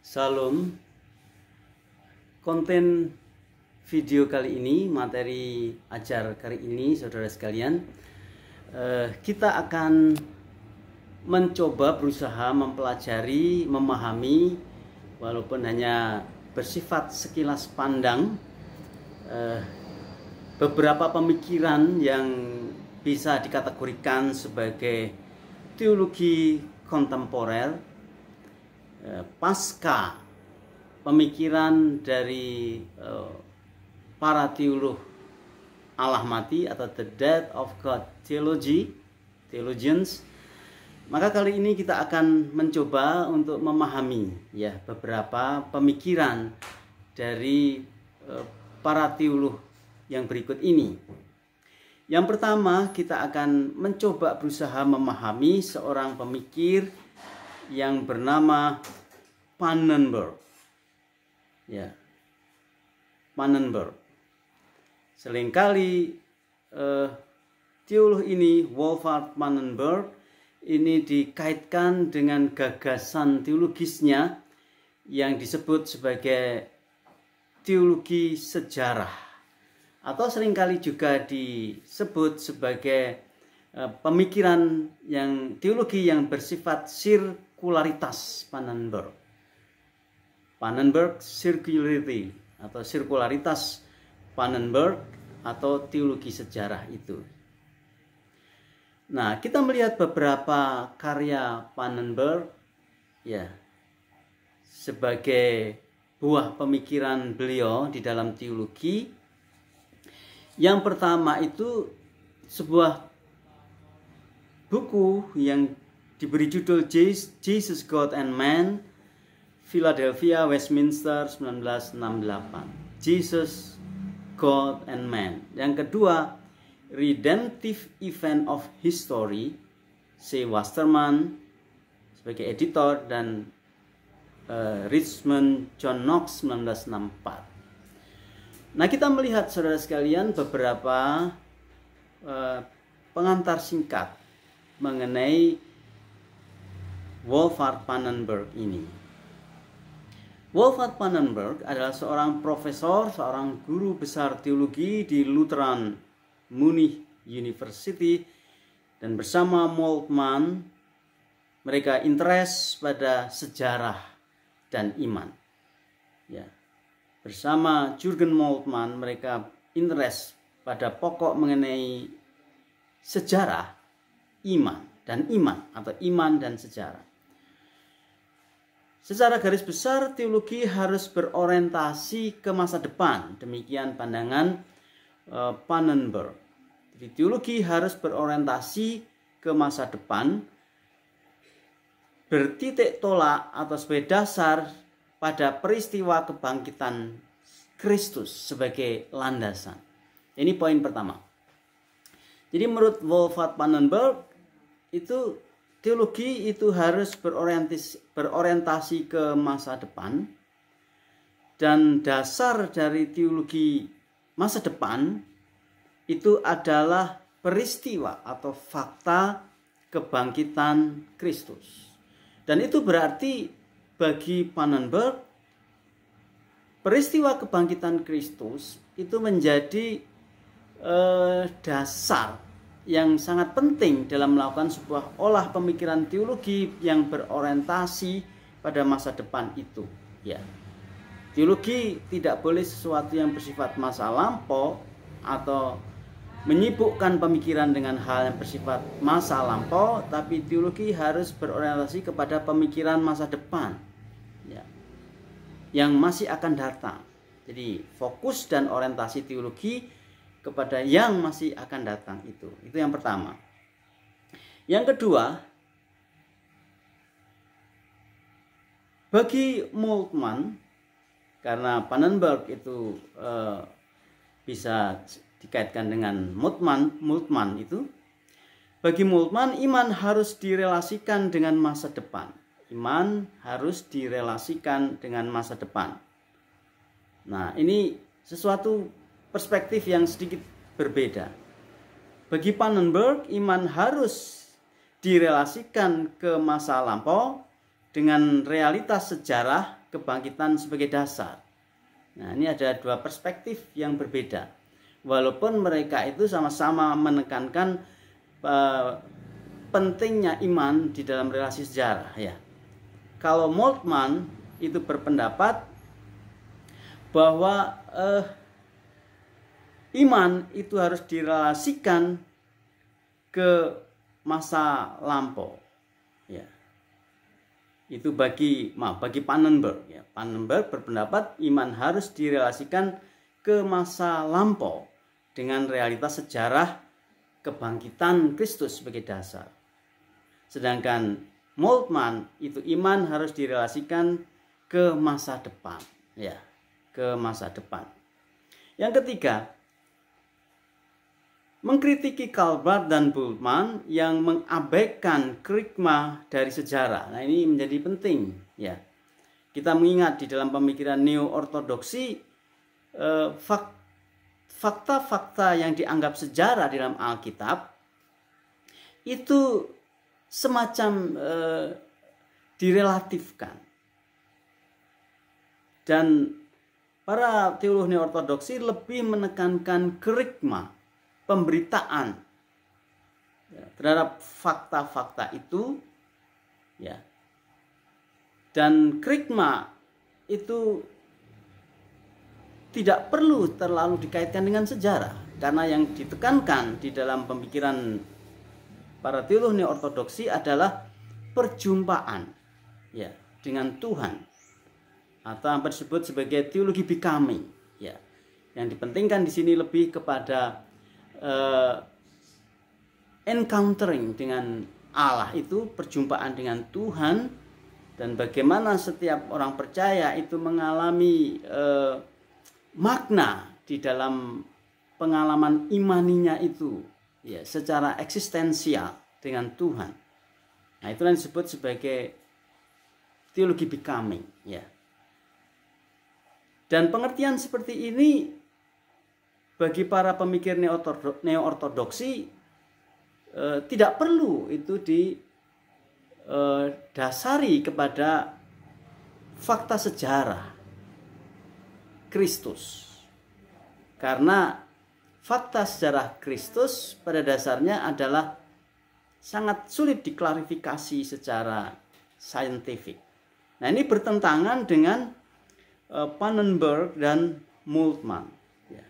Salam. Konten video kali ini, materi ajar kali ini, saudara sekalian, kita akan mencoba berusaha mempelajari, memahami, walaupun hanya bersifat sekilas pandang, beberapa pemikiran yang bisa dikategorikan sebagai teologi kontemporer pasca pemikiran dari para teolog Allah mati atau the death of God theologians. Maka kali ini kita akan mencoba untuk memahami ya beberapa pemikiran dari para teolog yang berikut ini. Yang pertama, kita akan mencoba berusaha memahami seorang pemikir yang bernama Pannenberg. Ya, Pannenberg. Seringkali teolog ini, Wolfhard Pannenberg, ini dikaitkan dengan gagasan teologisnya yang disebut sebagai teologi sejarah, atau seringkali juga disebut sebagai pemikiran yang teologi yang bersifat sirkularitas Pannenberg circularity atau sirkularitas Pannenberg atau teologi sejarah itu. Nah, kita melihat beberapa karya Pannenberg ya sebagai buah pemikiran beliau di dalam teologi. Yang pertama itu sebuah buku yang diberi judul Jesus, God and Man, Philadelphia, Westminster 1968. Jesus, God and Man. Yang kedua, Redemptive Event of History, C. Wasserman sebagai editor, dan Richmond John Knox 1964. Nah, kita melihat saudara sekalian beberapa pengantar singkat mengenai Wolfhard Pannenberg ini. Wolfhard Pannenberg adalah seorang profesor, seorang guru besar teologi di Lutheran Munich University, dan bersama Moltmann mereka interest pada sejarah dan iman. Ya. Bersama Jürgen Moltmann mereka interest pada pokok mengenai sejarah, iman atau iman dan sejarah. Secara garis besar, teologi harus berorientasi ke masa depan. Demikian pandangan Pannenberg. Jadi teologi harus berorientasi ke masa depan, bertitik tolak atau sebagai dasar pada peristiwa kebangkitan Kristus sebagai landasan. Ini poin pertama. Jadi menurut Wolfhard Pannenberg, itu teologi itu harus berorientasi ke masa depan, dan dasar dari teologi masa depan itu adalah peristiwa atau fakta kebangkitan Kristus. Dan itu berarti bagi Pannenberg, peristiwa kebangkitan Kristus itu menjadi dasar yang sangat penting dalam melakukan sebuah olah pemikiran teologi yang berorientasi pada masa depan itu. Ya, teologi tidak boleh sesuatu yang bersifat masa lampau atau menyibukkan pemikiran dengan hal yang bersifat masa lampau, tapi teologi harus berorientasi kepada pemikiran masa depan, ya, yang masih akan datang. Jadi fokus dan orientasi teologi kepada yang masih akan datang itu yang pertama. Yang kedua, bagi Moltmann, karena Pannenberg itu bisa dikaitkan dengan Moltmann itu, bagi Moltmann iman harus direlasikan dengan masa depan. Iman harus direlasikan dengan masa depan. Nah, ini sesuatu perspektif yang sedikit berbeda. Bagi Pannenberg, iman harus direlasikan ke masa lampau dengan realitas sejarah kebangkitan sebagai dasar. Nah, ini ada dua perspektif yang berbeda. Walaupun mereka itu sama-sama menekankan pentingnya iman di dalam relasi sejarah, ya. Kalau Moltmann itu berpendapat bahwa iman itu harus direlasikan ke masa lampau, ya. Itu bagi Pannenberg, ya. Pannenberg berpendapat iman harus direlasikan ke masa lampau dengan realitas sejarah kebangkitan Kristus sebagai dasar. Sedangkan Moltmann itu iman harus direlasikan ke masa depan, ya, ke masa depan. Yang ketiga, mengkritiki Calvert dan Bultmann yang mengabaikan kerigma dari sejarah. Nah, ini menjadi penting, ya. Kita mengingat di dalam pemikiran neo-ortodoksi fakta-fakta yang dianggap sejarah dalam Alkitab itu semacam direlatifkan. Dan para teolog neo-ortodoksi lebih menekankan kerigma, pemberitaan, ya, terhadap fakta-fakta itu, ya. Dan kerigma itu tidak perlu terlalu dikaitkan dengan sejarah, karena yang ditekankan di dalam pemikiran para teolog neo-ortodoksi adalah perjumpaan, ya, dengan Tuhan, atau yang disebut sebagai teologi becoming, ya. Yang dipentingkan di sini lebih kepada encountering dengan Allah, itu perjumpaan dengan Tuhan, dan bagaimana setiap orang percaya itu mengalami makna di dalam pengalaman imaninya itu, ya, secara eksistensial dengan Tuhan. Nah, itu yang disebut sebagai teologi becoming, ya. Dan pengertian seperti ini bagi para pemikir neo-ortodoksi tidak perlu itu didasari kepada fakta sejarah Kristus. Karena fakta sejarah Kristus pada dasarnya adalah sangat sulit diklarifikasi secara saintifik. Nah, ini bertentangan dengan Pannenberg dan Moltmann. Ya.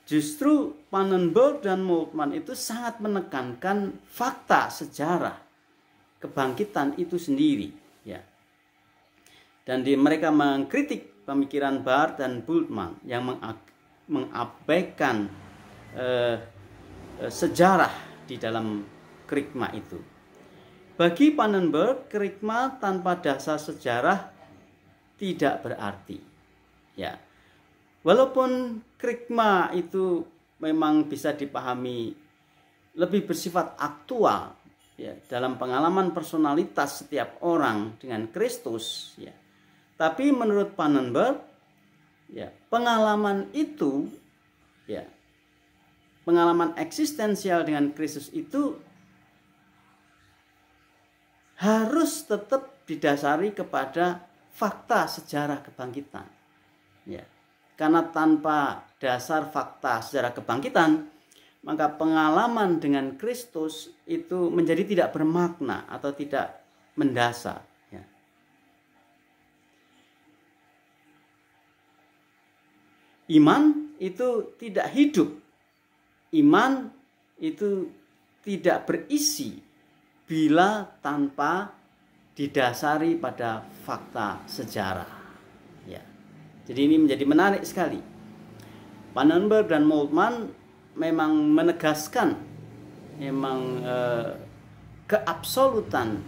Justru Pannenberg dan Moltmann itu sangat menekankan fakta sejarah kebangkitan itu sendiri. Ya. Dan mereka mengkritik pemikiran Barth dan Bultmann yang mengabaikan sejarah di dalam kerigma itu. Bagi Pannenberg, kerigma tanpa dasar sejarah tidak berarti, ya. Walaupun kerigma itu memang bisa dipahami lebih bersifat aktual, ya, dalam pengalaman personalitas setiap orang dengan Kristus, ya. Tapi menurut Pannenberg, ya, pengalaman itu, ya, pengalaman eksistensial dengan Kristus itu harus tetap didasari kepada fakta sejarah kebangkitan, ya. Karena tanpa dasar fakta sejarah kebangkitan, maka pengalaman dengan Kristus itu menjadi tidak bermakna atau tidak mendasar, ya. Iman itu tidak hidup, iman itu tidak berisi bila tanpa didasari pada fakta sejarah, ya. Jadi ini menjadi menarik sekali. Pannenberg dan Moltmann memang menegaskan keabsolutan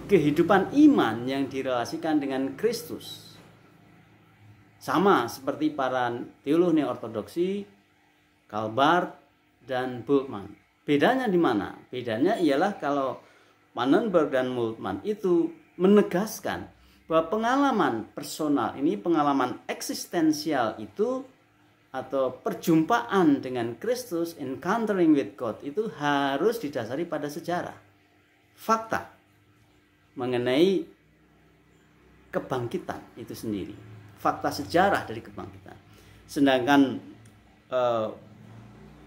kehidupan iman yang direlasikan dengan Kristus. Sama seperti para teolog neo-ortodoksi, Calvert dan Bultmann. Bedanya di mana? Bedanya ialah kalau Pannenberg dan Moltmann itu menegaskan bahwa pengalaman personal ini, pengalaman eksistensial itu, atau perjumpaan dengan Kristus, encountering with God, itu harus didasari pada sejarah, fakta mengenai kebangkitan itu sendiri, fakta sejarah dari kebangkitan. Sedangkan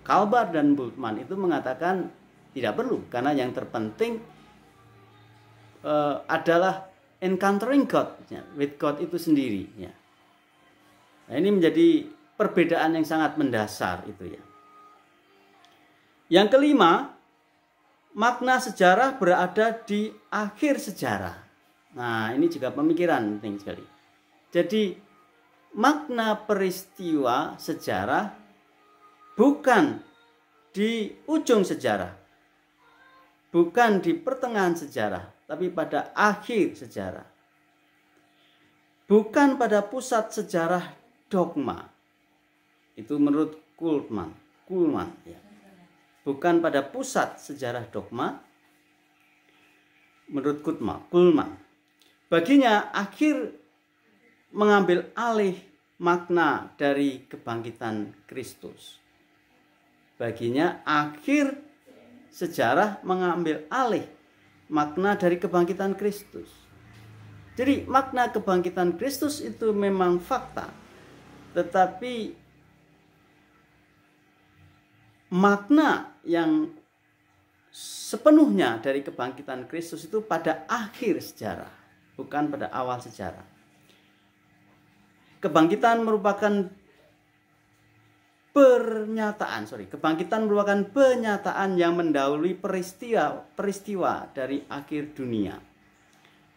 Calvert dan Bultmann itu mengatakan tidak perlu, karena yang terpenting adalah encountering God, ya, with God itu sendiri. Ya. Nah, ini menjadi perbedaan yang sangat mendasar itu ya. Yang kelima, makna sejarah berada di akhir sejarah. Nah, ini juga pemikiran penting sekali. Jadi, makna peristiwa sejarah bukan di ujung sejarah, bukan di pertengahan sejarah, tapi pada akhir sejarah. Bukan pada pusat sejarah dogma. Itu menurut Kuhlman ya. Bukan pada pusat sejarah dogma menurut Kuhlman. Baginya akhir mengambil alih makna dari kebangkitan Kristus. Baginya akhir sejarah mengambil alih makna dari kebangkitan Kristus. Jadi makna kebangkitan Kristus itu memang fakta, tetapi makna yang sepenuhnya dari kebangkitan Kristus itu pada akhir sejarah, bukan pada awal sejarah. Kebangkitan merupakan pernyataan yang mendahului peristiwa dari akhir dunia.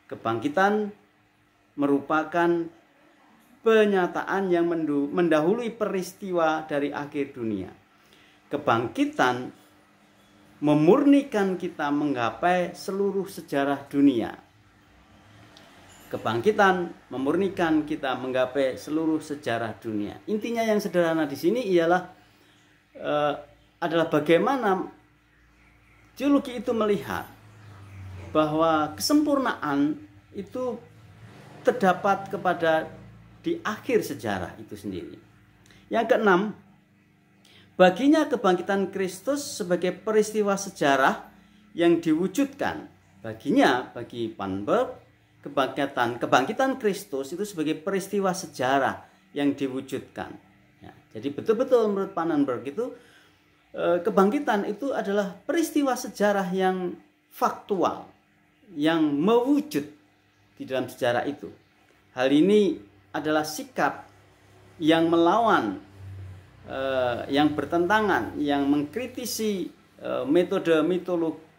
Kebangkitan merupakan pernyataan yang mendahului peristiwa dari akhir dunia. Kebangkitan memurnikan kita menggapai seluruh sejarah dunia. Kebangkitan memurnikan kita menggapai seluruh sejarah dunia. Intinya yang sederhana di sini adalah bagaimana teologi itu melihat bahwa kesempurnaan itu terdapat di akhir sejarah itu sendiri. Yang keenam, baginya kebangkitan Kristus sebagai peristiwa sejarah yang diwujudkan. Bagi Panberg, kebangkitan Kristus itu sebagai peristiwa sejarah yang diwujudkan. Ya, jadi betul-betul menurut Pannenberg itu kebangkitan itu adalah peristiwa sejarah yang faktual, yang mewujud di dalam sejarah itu. Hal ini adalah sikap yang melawan, yang bertentangan, yang mengkritisi metode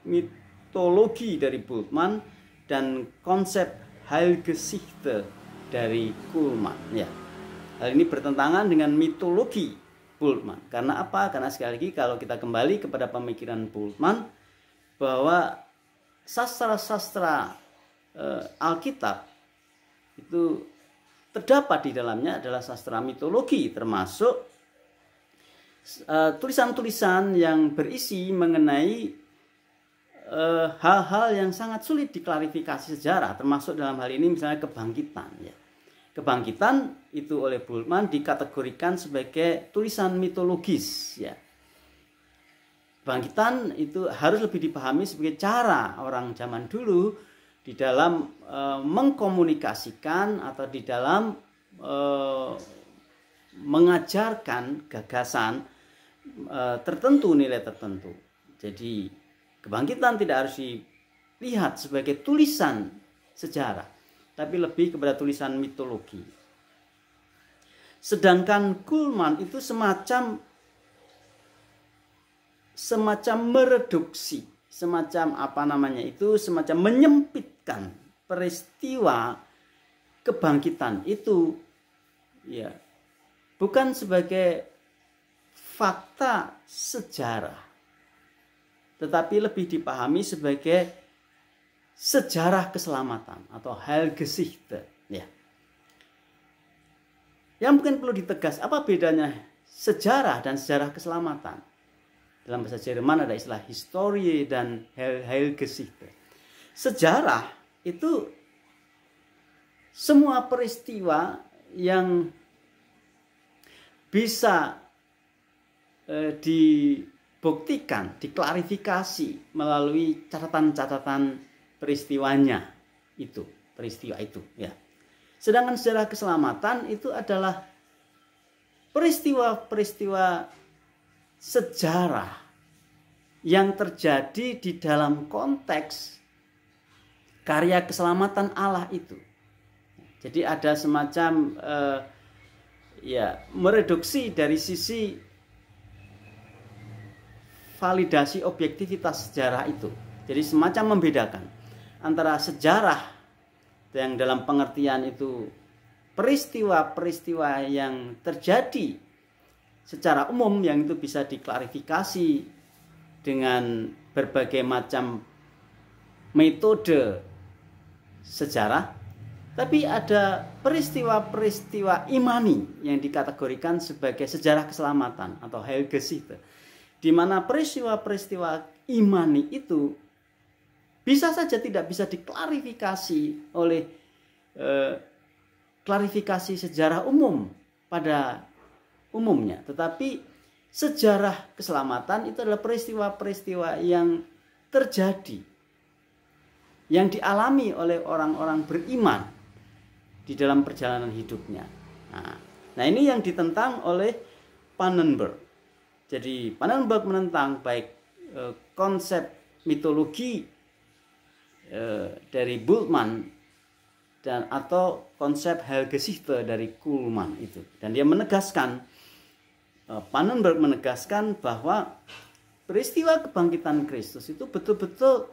mitologi dari Bultmann dan konsep Heilgeschichte dari Kuhlman. Ya. Hal ini bertentangan dengan mitologi Bultmann. Karena apa? Karena sekali lagi kalau kita kembali kepada pemikiran Bultmann bahwa sastra-sastra Alkitab itu terdapat di dalamnya adalah sastra mitologi, termasuk tulisan-tulisan yang berisi mengenai hal-hal yang sangat sulit diklarifikasi sejarah, termasuk dalam hal ini misalnya kebangkitan. Ya. Kebangkitan itu oleh Bultmann dikategorikan sebagai tulisan mitologis. Ya. Kebangkitan itu harus lebih dipahami sebagai cara orang zaman dulu di dalam mengkomunikasikan atau di dalam mengajarkan gagasan tertentu, nilai tertentu. Jadi kebangkitan tidak harus dilihat sebagai tulisan sejarah, tapi lebih kepada tulisan mitologi. Sedangkan Kuhlman itu semacam mereduksi, semacam menyempitkan peristiwa kebangkitan itu, ya, bukan sebagai fakta sejarah, tetapi lebih dipahami sebagai sejarah keselamatan atau Heilgeschichte. Ya. Yang mungkin perlu ditegas, apa bedanya sejarah dan sejarah keselamatan? Dalam bahasa Jerman ada istilah Historie dan Heilgeschichte. Sejarah itu semua peristiwa yang bisa dibuktikan, diklarifikasi melalui catatan-catatan peristiwa itu, ya. Sedangkan sejarah keselamatan itu adalah peristiwa-peristiwa sejarah yang terjadi di dalam konteks karya keselamatan Allah itu. Jadi ada semacam mereduksi dari sisi validasi objektivitas sejarah itu. Jadi semacam membedakan antara sejarah yang dalam pengertian itu peristiwa-peristiwa yang terjadi secara umum yang itu bisa diklarifikasi dengan berbagai macam metode sejarah, tapi ada peristiwa-peristiwa imani yang dikategorikan sebagai sejarah keselamatan atau Heilgeschichte, di mana peristiwa-peristiwa imani itu bisa saja tidak bisa diklarifikasi oleh klarifikasi sejarah umum pada umumnya, tetapi sejarah keselamatan itu adalah peristiwa-peristiwa yang terjadi, yang dialami oleh orang-orang beriman di dalam perjalanan hidupnya. Nah ini yang ditentang oleh Pannenberg. Jadi Pannenberg menentang baik konsep mitologi dari Bultmann dan atau konsep Heilgeschichte dari Kuhlmann itu. Dan dia menegaskan, Pannenberg menegaskan bahwa peristiwa kebangkitan Kristus itu betul-betul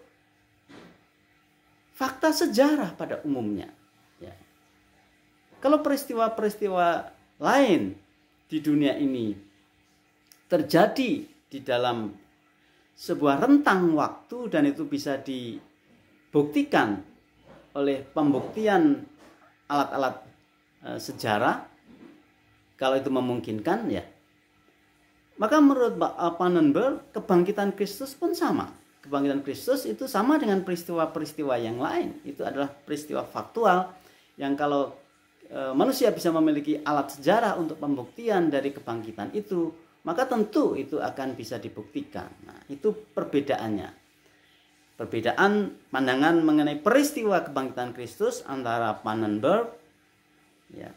fakta sejarah pada umumnya. Ya. Kalau peristiwa-peristiwa lain di dunia ini terjadi di dalam sebuah rentang waktu dan itu bisa dibuktikan oleh pembuktian alat-alat sejarah, kalau itu memungkinkan, ya, maka menurut Pannenberg kebangkitan Kristus pun sama. Kebangkitan Kristus itu sama dengan peristiwa-peristiwa yang lain. Itu adalah peristiwa faktual yang kalau manusia bisa memiliki alat sejarah untuk pembuktian dari kebangkitan itu, maka tentu itu akan bisa dibuktikan. Nah, itu perbedaannya. Perbedaan pandangan mengenai peristiwa kebangkitan Kristus antara Pannenberg, ya,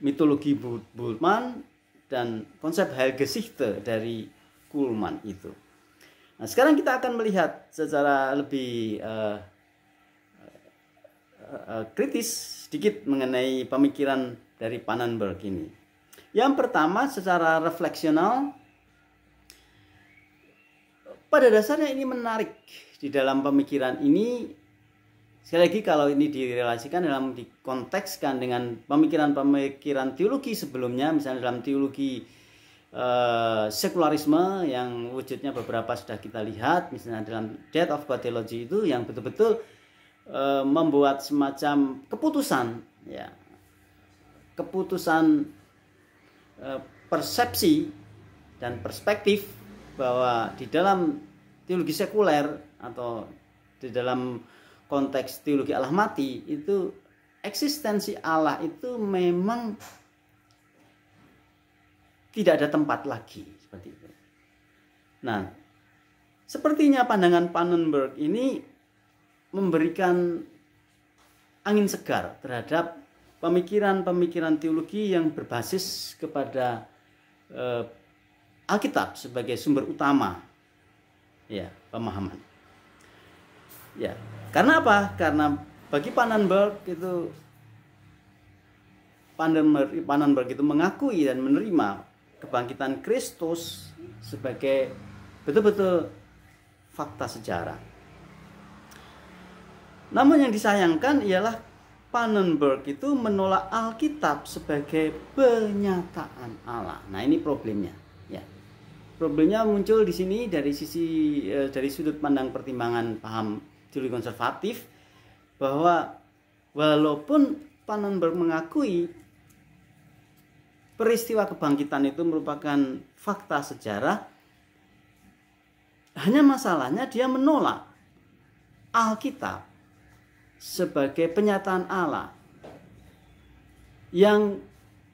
mitologi Bultmann, dan konsep Heilgeschichte dari Kuhlmann itu. Nah, sekarang kita akan melihat secara lebih kritis sedikit mengenai pemikiran dari Pannenberg ini. Yang pertama, secara refleksional, pada dasarnya ini menarik di dalam pemikiran ini. Sekali lagi kalau ini direlasikan dalam dikontekskan dengan pemikiran-pemikiran teologi sebelumnya, misalnya dalam teologi sekularisme yang wujudnya beberapa sudah kita lihat, misalnya dalam Death of God Theology itu yang betul-betul membuat semacam keputusan, ya, keputusan persepsi dan perspektif bahwa di dalam teologi sekuler atau di dalam konteks teologi Allah mati itu eksistensi Allah itu memang tidak ada tempat lagi, seperti itu. Nah, sepertinya pandangan Pannenberg ini memberikan angin segar terhadap pemikiran-pemikiran teologi yang berbasis kepada Alkitab sebagai sumber utama, ya, pemahaman. Ya, karena apa? Karena bagi Pannenberg itu mengakui dan menerima kebangkitan Kristus sebagai betul-betul fakta sejarah. Namun yang disayangkan ialah Pannenberg itu menolak Alkitab sebagai penyataan Allah. Nah, ini problemnya, ya. Problemnya muncul di sini dari sudut pandang pertimbangan paham teologi konservatif, bahwa walaupun Pannenberg mengakui peristiwa kebangkitan itu merupakan fakta sejarah, hanya masalahnya dia menolak Alkitab sebagai penyataan Allah yang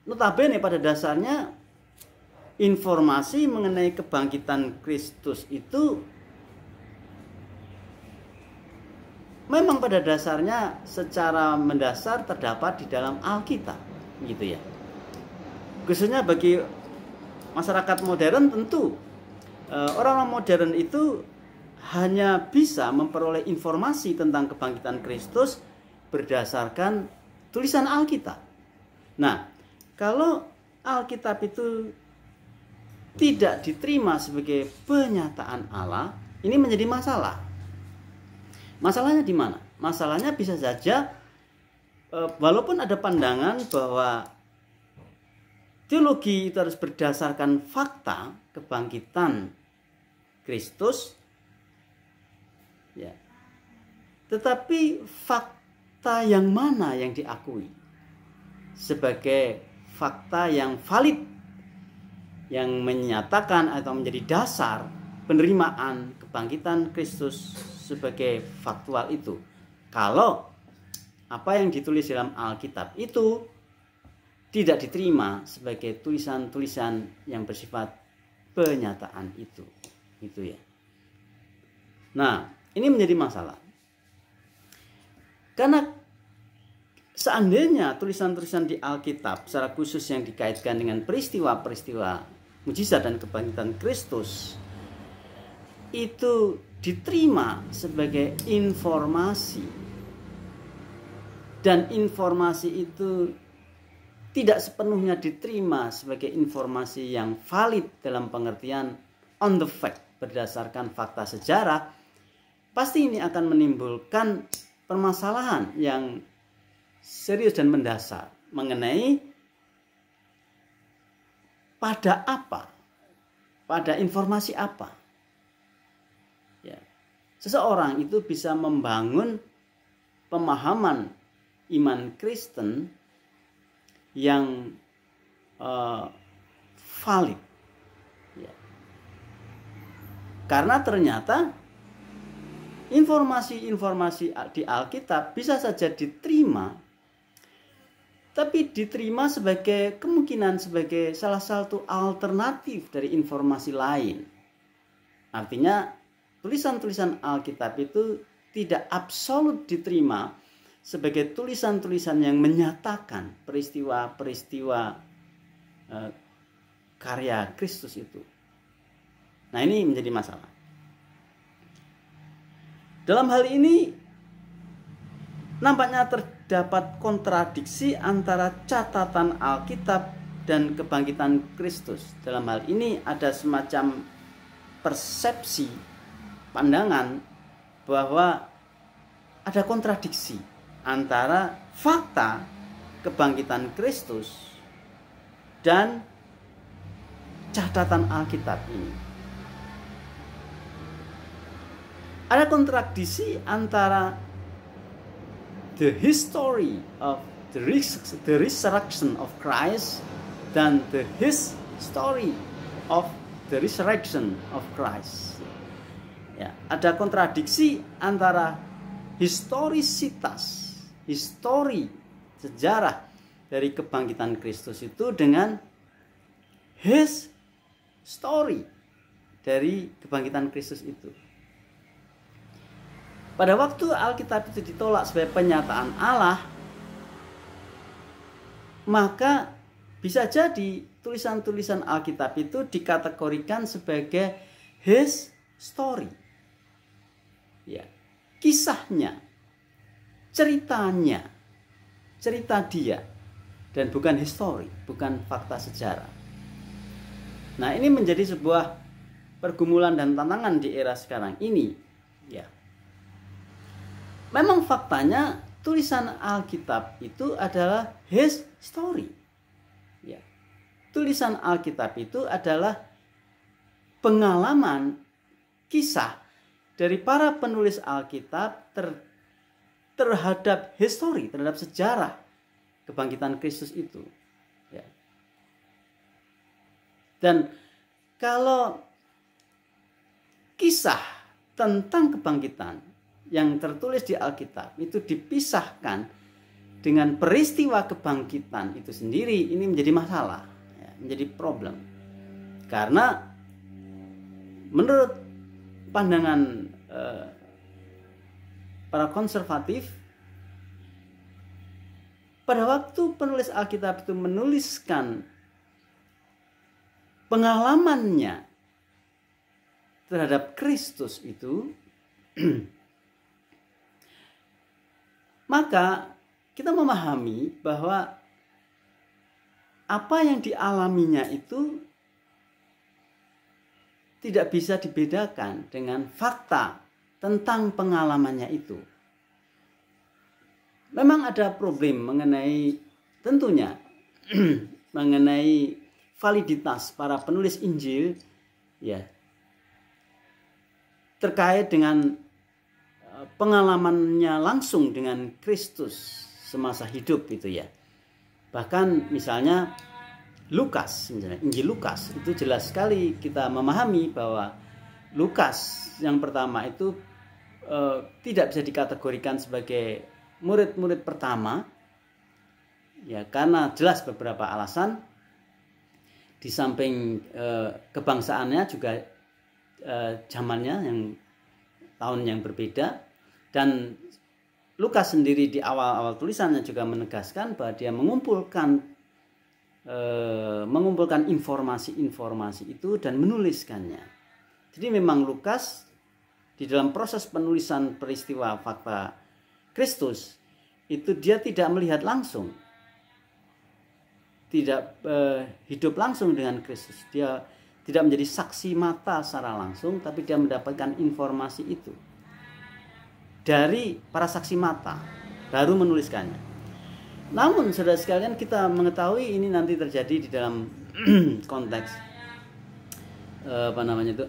notabene pada dasarnya informasi mengenai kebangkitan Kristus itu memang pada dasarnya secara mendasar terdapat di dalam Alkitab, gitu ya. Khususnya bagi masyarakat modern tentu orang-orang modern itu hanya bisa memperoleh informasi tentang kebangkitan Kristus berdasarkan tulisan Alkitab. Nah, kalau Alkitab itu tidak diterima sebagai penyataan Allah, ini menjadi masalah. Masalahnya di mana? Masalahnya bisa saja walaupun ada pandangan bahwa teologi itu harus berdasarkan fakta kebangkitan Kristus, ya. Tetapi fakta yang mana yang diakui sebagai fakta yang valid, yang menyatakan atau menjadi dasar penerimaan kebangkitan Kristus sebagai faktual itu? Kalau apa yang ditulis dalam Alkitab itu tidak diterima sebagai tulisan-tulisan yang bersifat penyataan itu ya. Nah, ini menjadi masalah. Karena seandainya tulisan-tulisan di Alkitab secara khusus yang dikaitkan dengan peristiwa-peristiwa mujizat dan kebangkitan Kristus itu diterima sebagai informasi, dan informasi itu tidak sepenuhnya diterima sebagai informasi yang valid dalam pengertian on the fact, berdasarkan fakta sejarah, pasti ini akan menimbulkan permasalahan yang serius dan mendasar mengenai pada apa, pada informasi apa, ya, seseorang itu bisa membangun pemahaman iman Kristen yang valid, ya. Karena ternyata informasi-informasi di Alkitab bisa saja diterima, tapi diterima sebagai kemungkinan sebagai salah satu alternatif dari informasi lain. Artinya tulisan-tulisan Alkitab itu tidak absolut diterima sebagai tulisan-tulisan yang menyatakan peristiwa-peristiwa karya Kristus itu. Nah, ini menjadi masalah. Dalam hal ini nampaknya terdapat kontradiksi antara catatan Alkitab dan kebangkitan Kristus. Dalam hal ini ada semacam persepsi, pandangan bahwa ada kontradiksi antara fakta kebangkitan Kristus dan catatan Alkitab ini. Ada kontradiksi antara the history of the resurrection of Christ dan the history of the resurrection of Christ. Ya, ada kontradiksi antara historisitas, histori, sejarah dari kebangkitan Kristus itu dengan his story dari kebangkitan Kristus itu. Pada waktu Alkitab itu ditolak sebagai penyataan Allah, maka bisa jadi tulisan-tulisan Alkitab itu dikategorikan sebagai his story. Ya, kisahnya, ceritanya, cerita dia, dan bukan histori, bukan fakta sejarah. Nah, ini menjadi sebuah pergumulan dan tantangan di era sekarang ini, ya. Memang faktanya tulisan Alkitab itu adalah his story. Ya. Tulisan Alkitab itu adalah pengalaman, kisah dari para penulis Alkitab terhadap histori, terhadap sejarah kebangkitan Kristus itu. Ya. Dan kalau kisah tentang kebangkitan yang tertulis di Alkitab itu dipisahkan dengan peristiwa kebangkitan itu sendiri, ini menjadi masalah, ya, menjadi problem. Karena menurut pandangan para konservatif, pada waktu penulis Alkitab itu menuliskan pengalamannya terhadap Kristus itu, maka kita memahami bahwa apa yang dialaminya itu tidak bisa dibedakan dengan fakta tentang pengalamannya itu. Memang ada problem mengenai, tentunya mengenai validitas para penulis Injil, ya, terkait dengan pengalamannya langsung dengan Kristus semasa hidup itu ya. Bahkan misalnya Lukas, misalnya Injil Lukas, itu jelas sekali kita memahami bahwa Lukas yang pertama itu tidak bisa dikategorikan sebagai murid-murid pertama, ya, karena jelas beberapa alasan. Di samping kebangsaannya juga zamannya yang tahun yang berbeda, dan Lukas sendiri di awal-awal tulisannya juga menegaskan bahwa dia mengumpulkan informasi-informasi itu dan menuliskannya. Jadi memang Lukas di dalam proses penulisan peristiwa fakta Kristus itu dia tidak melihat langsung, tidak hidup langsung dengan Kristus. Dia tidak menjadi saksi mata secara langsung, tapi dia mendapatkan informasi itu dari para saksi mata, baru menuliskannya. Namun saudara sekalian, kita mengetahui ini nanti terjadi di dalam konteks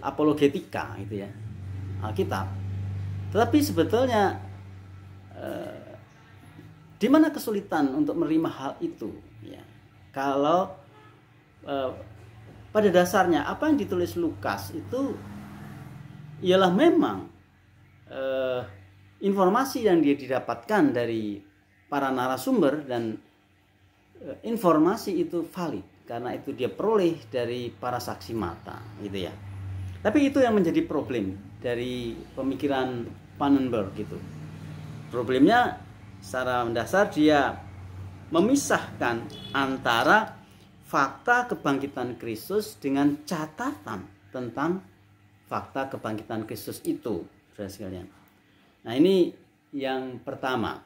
apologetika itu ya, Alkitab. Tetapi sebetulnya di mana kesulitan untuk menerima hal itu ya? Kalau pada dasarnya apa yang ditulis Lukas itu ialah memang informasi yang dia didapatkan dari para narasumber, dan informasi itu valid karena itu dia peroleh dari para saksi mata gitu ya. Tapi itu yang menjadi problem dari pemikiran Pannenberg gitu. Problemnya secara mendasar dia memisahkan antara fakta kebangkitan Kristus dengan catatan tentang fakta kebangkitan Kristus itu, saudara sekalian. Nah, ini yang pertama.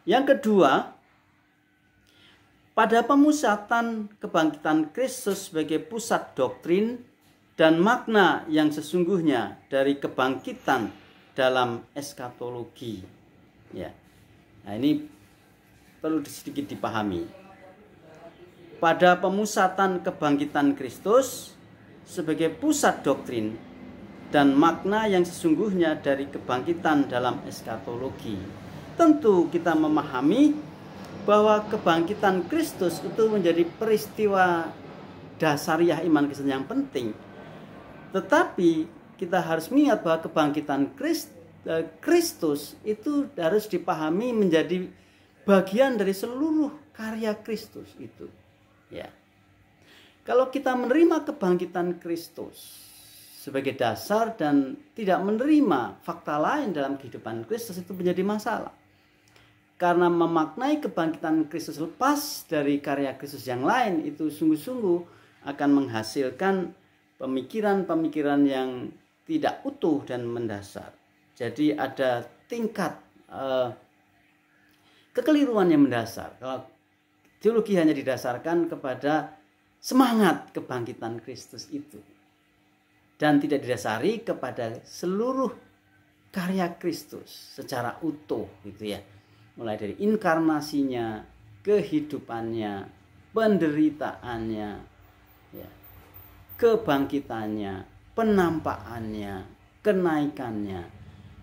Yang kedua, pada pemusatan kebangkitan Kristus sebagai pusat doktrin dan makna yang sesungguhnya dari kebangkitan dalam eskatologi. Ya. Nah, ini perlu sedikit dipahami. Pada pemusatan kebangkitan Kristus sebagai pusat doktrin dan makna yang sesungguhnya dari kebangkitan dalam eskatologi, tentu kita memahami bahwa kebangkitan Kristus itu menjadi peristiwa dasariah iman Kristen yang penting. Tetapi kita harus mengingat bahwa kebangkitan Kristus itu harus dipahami menjadi bagian dari seluruh karya Kristus itu. Ya. Kalau kita menerima kebangkitan Kristus sebagai dasar dan tidak menerima fakta lain dalam kehidupan Kristus, itu menjadi masalah. Karena memaknai kebangkitan Kristus lepas dari karya Kristus yang lain itu sungguh-sungguh akan menghasilkan pemikiran-pemikiran yang tidak utuh dan mendasar. Jadi ada tingkat kekeliruan yang mendasar kalau teologi hanya didasarkan kepada semangat kebangkitan Kristus itu dan tidak didasari kepada seluruh karya Kristus secara utuh gitu ya. Mulai dari inkarnasinya, kehidupannya, penderitaannya, ya, kebangkitannya, penampakannya, kenaikannya,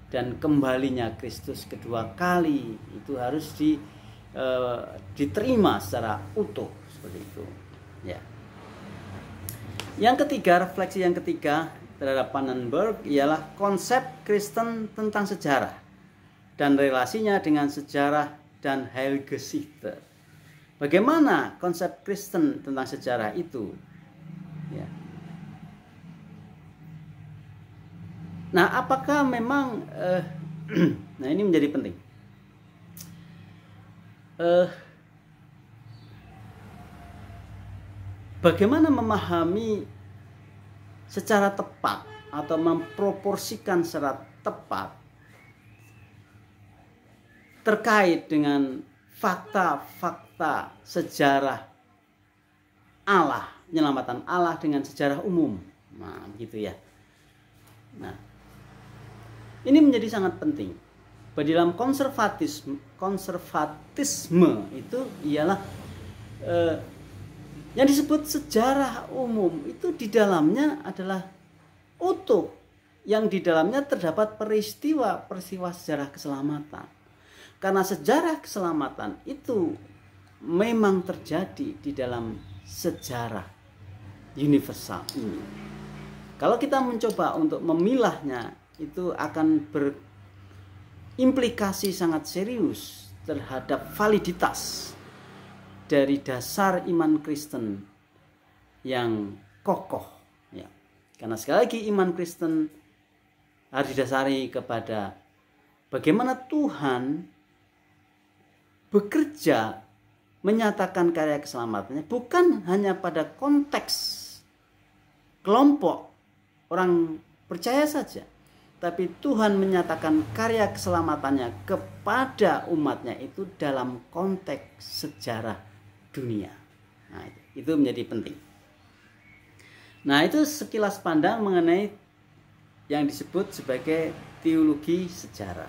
dan kembalinya Kristus kedua kali itu harus diterima secara utuh seperti itu. Ya. Yang ketiga, refleksi yang ketiga terhadap Pannenberg ialah konsep Kristen tentang sejarah dan relasinya dengan sejarah dan Heilgeschichte. Bagaimana konsep Kristen tentang sejarah itu? Ya. Nah, apakah memang Nah, ini menjadi penting. Bagaimana memahami secara tepat atau memproporsikan secara tepat terkait dengan fakta-fakta sejarah Allah, penyelamatan Allah dengan sejarah umum. Nah, gitu ya. Nah, ini menjadi sangat penting. Dalam konservatisme itu ialah yang disebut sejarah umum itu di dalamnya adalah utuh, yang di dalamnya terdapat peristiwa sejarah keselamatan. Karena sejarah keselamatan itu memang terjadi di dalam sejarah universal ini. Kalau kita mencoba untuk memilahnya, itu akan berimplikasi sangat serius terhadap validitas dari dasar iman Kristen yang kokoh, ya. Karena sekali lagi iman Kristen harus didasari kepada bagaimana Tuhan bekerja menyatakan karya keselamatannya bukan hanya pada konteks kelompok orang percaya saja, tapi Tuhan menyatakan karya keselamatannya kepada umatnya itu dalam konteks sejarah dunia. Nah, itu menjadi penting. Nah, itu sekilas pandang mengenai yang disebut sebagai teologi sejarah.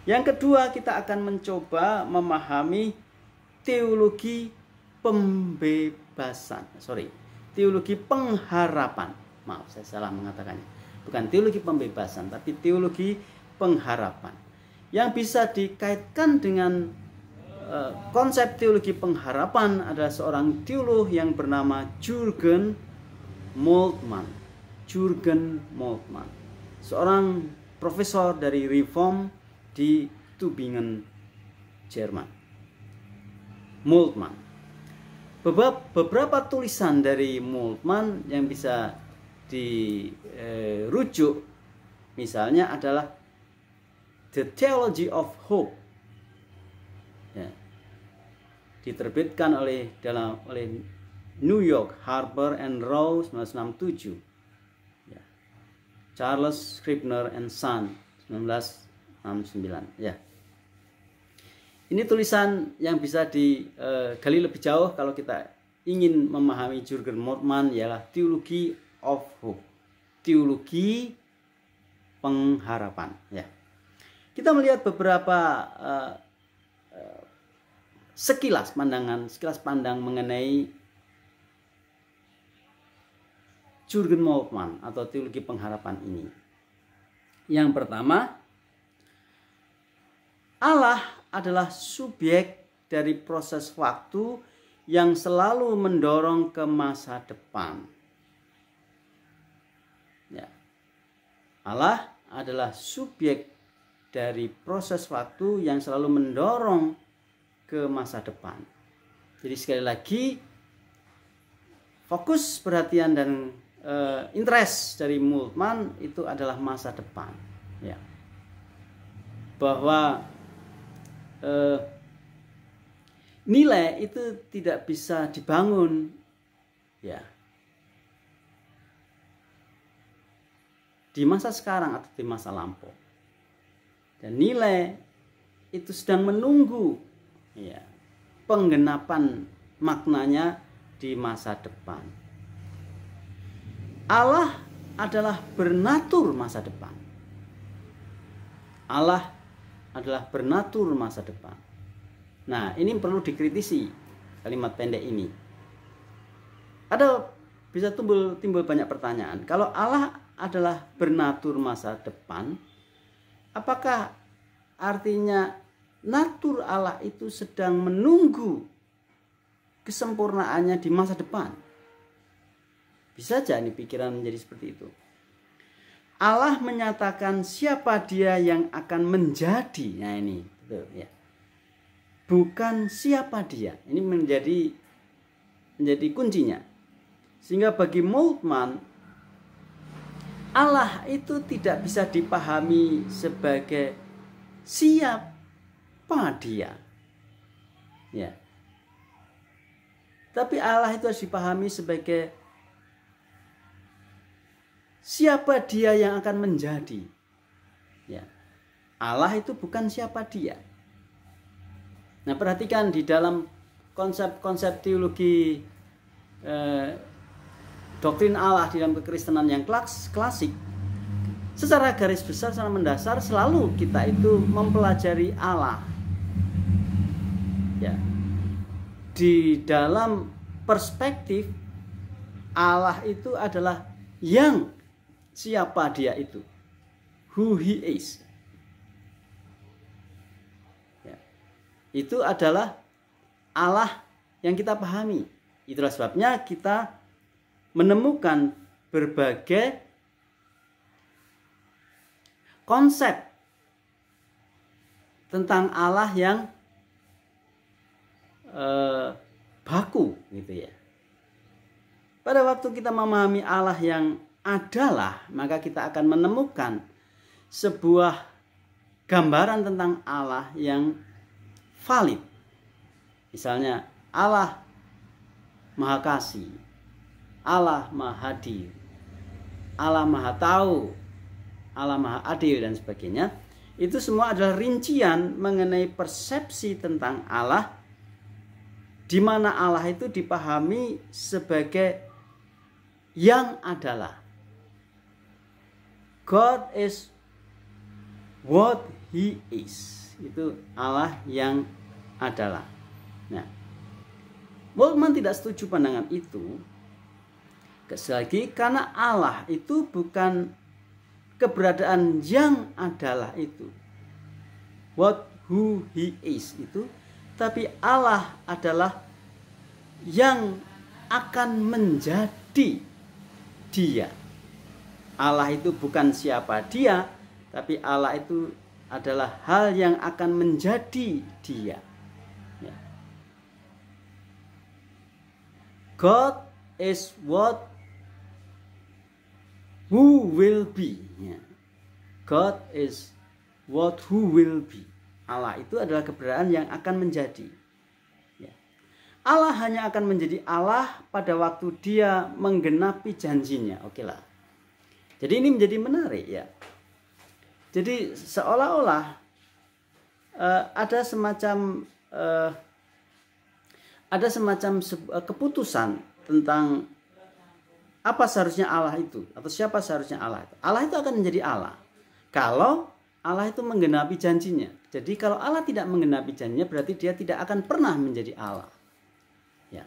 Yang kedua, kita akan mencoba memahami teologi teologi pengharapan. Maaf, saya salah mengatakannya. Bukan teologi pembebasan, tapi teologi pengharapan. Yang bisa dikaitkan dengan konsep teologi pengharapan adalah seorang teolog yang bernama Jürgen Moltmann. Seorang profesor dari Reform di Tübingen, Jerman. Moltmann. Beberapa tulisan dari Moltmann yang bisa dirujuk misalnya adalah The Theology of Hope, ya, diterbitkan oleh New York Harper and Row 1967, ya. Charles Scribner and Son 1969, ya. Ini tulisan yang bisa digali lebih jauh kalau kita ingin memahami Jürgen Moltmann, ialah Theology of Hope, teologi pengharapan, ya. Kita melihat beberapa sekilas pandang mengenai Jürgen Moltmann atau teologi pengharapan ini. Yang pertama, Allah adalah subjek dari proses waktu yang selalu mendorong ke masa depan. Ya. Allah adalah subjek dari proses waktu yang selalu mendorong ke masa depan. Jadi sekali lagi, fokus perhatian dan interest dari Moltmann itu adalah masa depan, ya. Bahwa nilai itu tidak bisa dibangun, ya, di masa sekarang atau di masa lampau. Dan nilai itu sedang menunggu, ya, penggenapan maknanya di masa depan. Allah adalah bernatur masa depan. Allah adalah bernatur masa depan. Nah, ini perlu dikritisi kalimat pendek ini. Bisa timbul banyak pertanyaan. Kalau Allah adalah bernatur masa depan, apakah artinya natur Allah itu sedang menunggu kesempurnaannya di masa depan? Bisa saja ini pikiran menjadi seperti itu. Allah menyatakan siapa dia yang akan menjadi. Nah ini, betul, ya. Bukan siapa dia. Ini menjadi kuncinya. Sehingga bagi Moltmann, Allah itu tidak bisa dipahami sebagai siapa dia. Ya. Tapi Allah itu harus dipahami sebagai siapa dia yang akan menjadi. Ya. Allah itu bukan siapa dia. Nah, perhatikan di dalam konsep-konsep teologi doktrin Allah di dalam kekristenan yang klasik, secara garis besar, secara mendasar selalu kita itu mempelajari Allah. Ya. Di dalam perspektif Allah itu adalah yang siapa dia itu, who he is. Ya. Itu adalah Allah yang kita pahami. Itulah sebabnya kita menemukan berbagai konsep tentang Allah yang baku gitu ya. Pada waktu kita memahami Allah yang adalah, maka kita akan menemukan sebuah gambaran tentang Allah yang valid. Misalnya Allah Maha Kasih, Allah Maha Hadir, Allah Maha Tahu, Allah Maha Adil dan sebagainya. Itu semua adalah rincian mengenai persepsi tentang Allah, di mana Allah itu dipahami sebagai yang adalah. God is what he is. Itu Allah yang adalah. Nah, Moltmann tidak setuju pandangan itu. Lagi karena Allah itu bukan keberadaan yang adalah itu, what who he is itu, tapi Allah adalah yang akan menjadi dia. Allah itu bukan siapa dia, tapi Allah itu adalah hal yang akan menjadi dia. Ya. God is what who will be. Ya. God is what who will be. Allah itu adalah keberadaan yang akan menjadi. Ya. Allah hanya akan menjadi Allah pada waktu dia menggenapi janjinya. Oke lah. Jadi ini menjadi menarik ya. Jadi seolah-olah ada semacam keputusan tentang apa seharusnya Allah itu, atau siapa seharusnya Allah itu. Allah itu akan menjadi Allah kalau Allah itu menggenapi janjinya. Jadi kalau Allah tidak menggenapi janjinya, berarti dia tidak akan pernah menjadi Allah. Ya.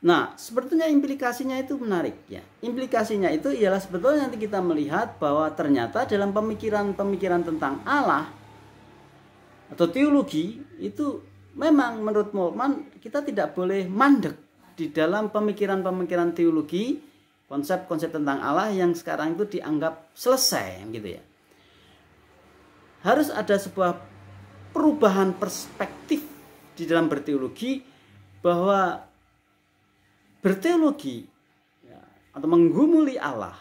Nah, sebetulnya implikasinya itu menarik ya. Implikasinya itu ialah sebetulnya nanti kita melihat bahwa ternyata dalam pemikiran tentang Allah atau teologi itu memang menurut Moltmann kita tidak boleh mandek di dalam pemikiran teologi, konsep-konsep tentang Allah yang sekarang itu dianggap selesai gitu ya. Harus ada sebuah perubahan perspektif di dalam berteologi, bahwa berteologi ya, atau menggumuli Allah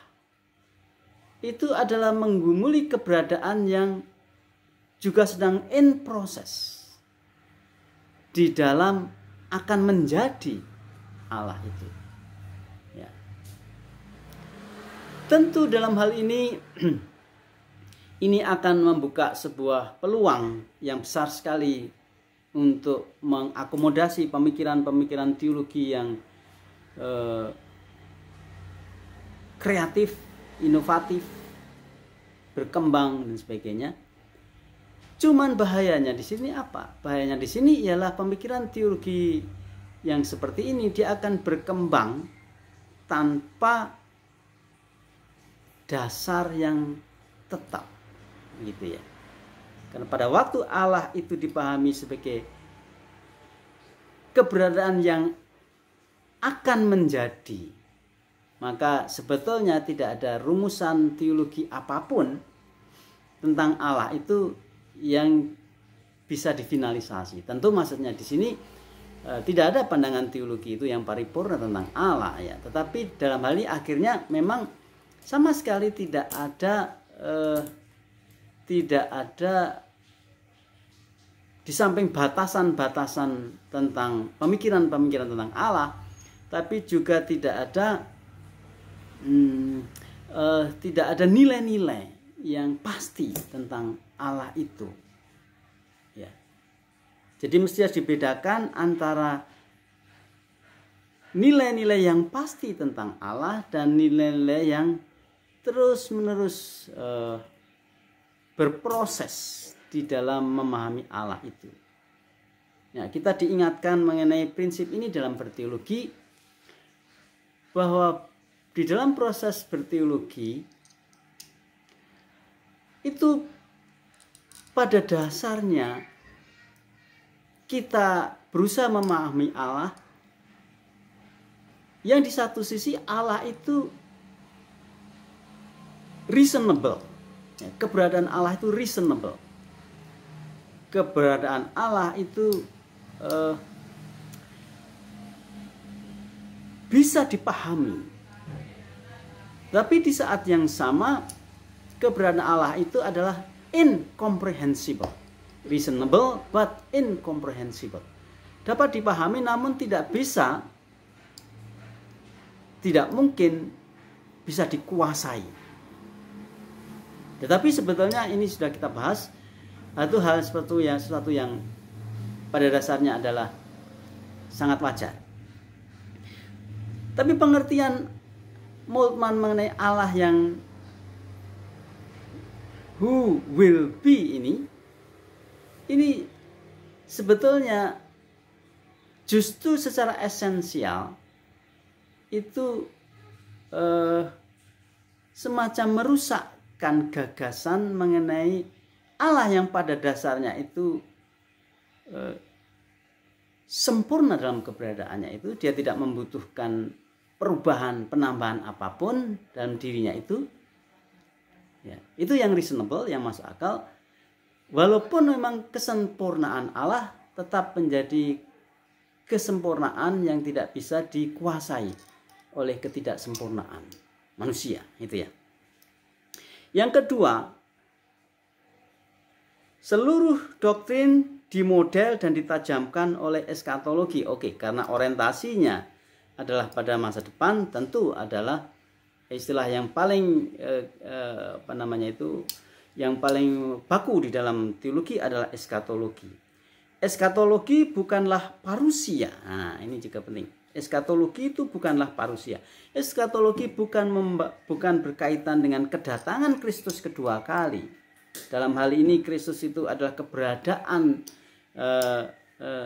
itu adalah menggumuli keberadaan yang juga sedang in proses di dalam akan menjadi Allah itu. Ya. Tentu dalam hal ini ini akan membuka sebuah peluang yang besar sekali untuk mengakomodasi pemikiran-pemikiran teologi yang kreatif, inovatif, berkembang dan sebagainya. Cuman bahayanya di sini apa? Bahayanya di sini ialah pemikiran teologi yang seperti ini dia akan berkembang tanpa dasar yang tetap, gitu ya. Karena pada waktu Allah itu dipahami sebagai keberadaan yang akan menjadi, maka sebetulnya tidak ada rumusan teologi apapun tentang Allah itu yang bisa difinalisasi. Tentu maksudnya di sini tidak ada pandangan teologi itu yang paripurna tentang Allah ya. Tetapi dalam hal ini akhirnya memang sama sekali tidak ada di samping batasan-batasan tentang pemikiran-pemikiran tentang Allah, tapi juga tidak ada nilai-nilai yang pasti tentang Allah itu. Ya. Jadi mesti harus dibedakan antara nilai-nilai yang pasti tentang Allah dan nilai-nilai yang terus-menerus berproses di dalam memahami Allah itu. Ya, kita diingatkan mengenai prinsip ini dalam berteologi, bahwa di dalam proses berteologi itu pada dasarnya kita berusaha memahami Allah yang di satu sisi Allah itu reasonable. Ya, keberadaan Allah itu reasonable. Keberadaan Allah itu bisa dipahami. Tapi di saat yang sama keberadaan Allah itu adalah incomprehensible. Reasonable but incomprehensible. Dapat dipahami namun tidak mungkin bisa dikuasai. Tetapi sebetulnya ini sudah kita bahas, itu hal sesuatu yang pada dasarnya adalah sangat wajar. Tapi pengertian Moltmann mengenai Allah yang who will be ini sebetulnya justru secara esensial itu semacam merusakkan gagasan mengenai Allah yang pada dasarnya itu sempurna dalam keberadaannya itu. Dia tidak membutuhkan perubahan, penambahan apapun dalam dirinya itu. Ya, itu yang reasonable, yang masuk akal. Walaupun memang kesempurnaan Allah tetap menjadi kesempurnaan yang tidak bisa dikuasai oleh ketidaksempurnaan manusia, itu ya. Yang kedua, seluruh doktrin dimodel dan ditajamkan oleh eskatologi. Oke, karena orientasinya adalah pada masa depan, tentu adalah istilah yang paling yang paling baku di dalam teologi adalah eskatologi. Eskatologi bukanlah parusia. Nah, ini juga penting. Eskatologi itu bukanlah parusia. Eskatologi bukan berkaitan dengan kedatangan Kristus kedua kali. Dalam hal ini Kristus itu adalah keberadaan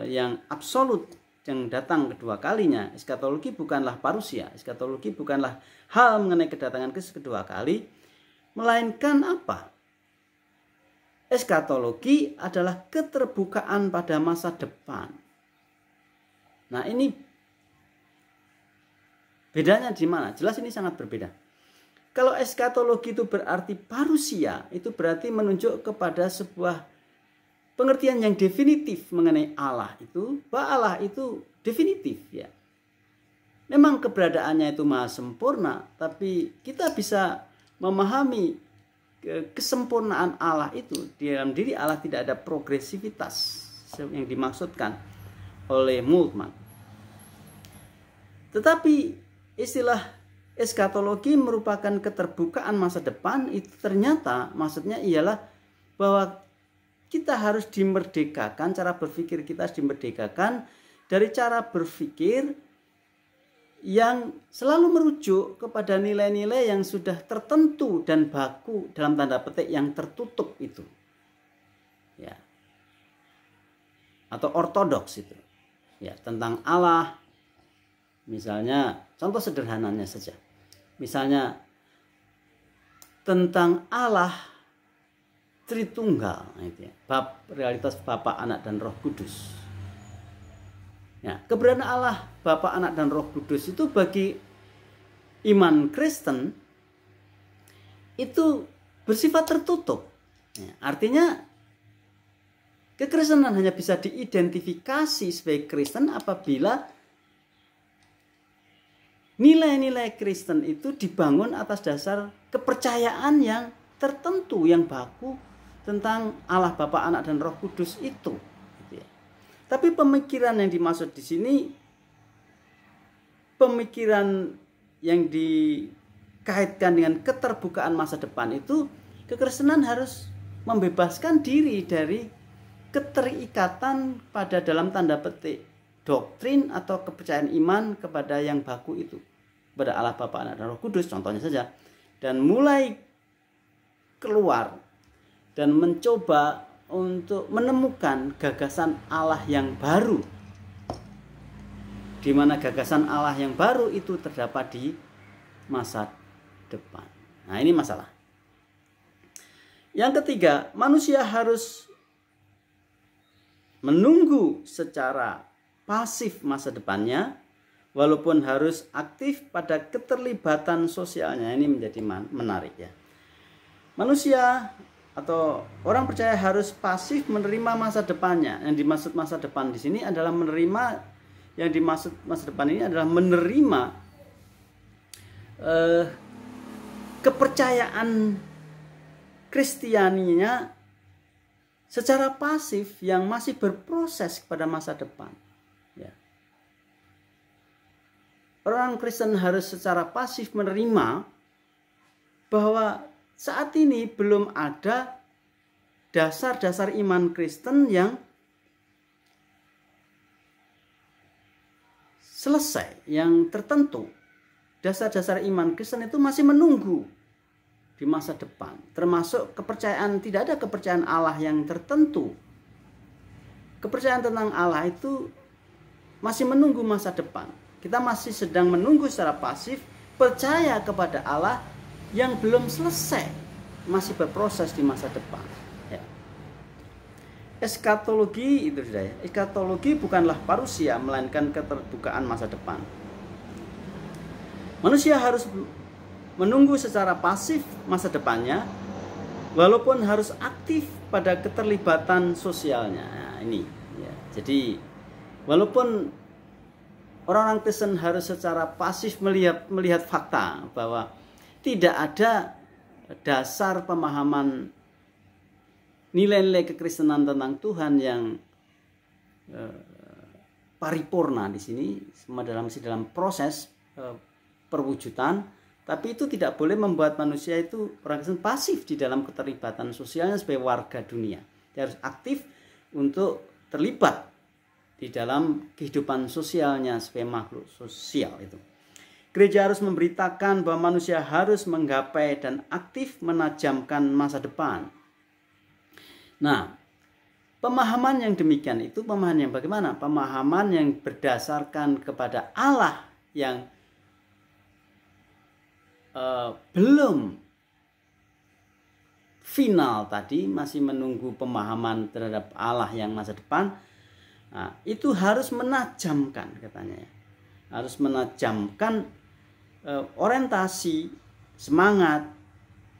yang absolut yang datang kedua kalinya. Eskatologi bukanlah parusia. Eskatologi bukanlah hal mengenai kedatangan Kristus kedua kali, melainkan apa? Eskatologi adalah keterbukaan pada masa depan. Nah, ini bedanya di mana? Jelas ini sangat berbeda. Kalau eskatologi itu berarti parusia, itu berarti menunjuk kepada sebuah pengertian yang definitif mengenai Allah itu, bahwa Allah itu definitif ya. Memang keberadaannya itu maha sempurna, tapi kita bisa memahami kesempurnaan Allah itu. Di dalam diri Allah tidak ada progresivitas yang dimaksudkan oleh Moltmann. Tetapi istilah eskatologi merupakan keterbukaan masa depan, itu ternyata maksudnya ialah bahwa kita harus dimerdekakan, cara berpikir kita harus dimerdekakan dari cara berpikir yang selalu merujuk kepada nilai-nilai yang sudah tertentu dan baku, dalam tanda petik yang tertutup itu. Ya. Atau ortodoks itu. Ya, tentang Allah. Misalnya, contoh sederhananya saja. Misalnya tentang Allah Tritunggal, itu ya. Realitas Bapa, Anak, dan Roh Kudus. Ya, keberadaan Allah Bapa, Anak, dan Roh Kudus itu bagi iman Kristen itu bersifat tertutup. Ya, artinya kekristenan hanya bisa diidentifikasi sebagai Kristen apabila nilai-nilai Kristen itu dibangun atas dasar kepercayaan yang tertentu, yang baku tentang Allah Bapa, Anak, dan Roh Kudus itu. Tapi pemikiran yang dimaksud di sini, pemikiran yang dikaitkan dengan keterbukaan masa depan itu, kekristenan harus membebaskan diri dari keterikatan pada dalam tanda petik doktrin atau kepercayaan iman kepada yang baku itu, kepada Allah Bapa, Anak dan Roh Kudus contohnya saja, dan mulai keluar dan mencoba untuk menemukan gagasan Allah yang baru, di mana gagasan Allah yang baru itu terdapat di masa depan. Nah, ini masalah. Yang ketiga, manusia harus menunggu secara pasif masa depannya, walaupun harus aktif pada keterlibatan sosialnya. Ini menjadi menarik ya. Manusia atau orang percaya harus pasif menerima masa depannya. Yang dimaksud masa depan di sini adalah menerima, yang dimaksud masa depan ini adalah menerima kepercayaan Kristianinya secara pasif yang masih berproses kepada masa depan. Ya. Orang Kristen harus secara pasif menerima bahwa saat ini belum ada dasar-dasar iman Kristen yang selesai, yang tertentu. Dasar-dasar iman Kristen itu masih menunggu di masa depan, termasuk kepercayaan, tidak ada kepercayaan Allah yang tertentu. Kepercayaan tentang Allah itu masih menunggu masa depan. Kita masih sedang menunggu secara pasif, percaya kepada Allah yang belum selesai, masih berproses di masa depan. Ya. Eskatologi itu sudah ya. Eskatologi bukanlah parusia, melainkan keterbukaan masa depan. Manusia harus menunggu secara pasif masa depannya, walaupun harus aktif pada keterlibatan sosialnya. Nah, ini ya. Jadi walaupun orang-orang Kristen harus secara pasif melihat fakta bahwa tidak ada dasar pemahaman nilai-nilai kekristenan tentang Tuhan yang paripurna di sini, semua masih dalam proses perwujudan. Tapi itu tidak boleh membuat manusia itu, orang Kristen, pasif di dalam keterlibatan sosialnya sebagai warga dunia. Dia harus aktif untuk terlibat di dalam kehidupan sosialnya sebagai makhluk sosial itu. Gereja harus memberitakan bahwa manusia harus menggapai dan aktif menajamkan masa depan. Nah, pemahaman yang demikian itu pemahaman yang bagaimana? Pemahaman yang berdasarkan kepada Allah yang belum final tadi, masih menunggu pemahaman terhadap Allah yang masa depan. Nah, itu harus menajamkan, katanya ya. Harus menajamkan orientasi, semangat,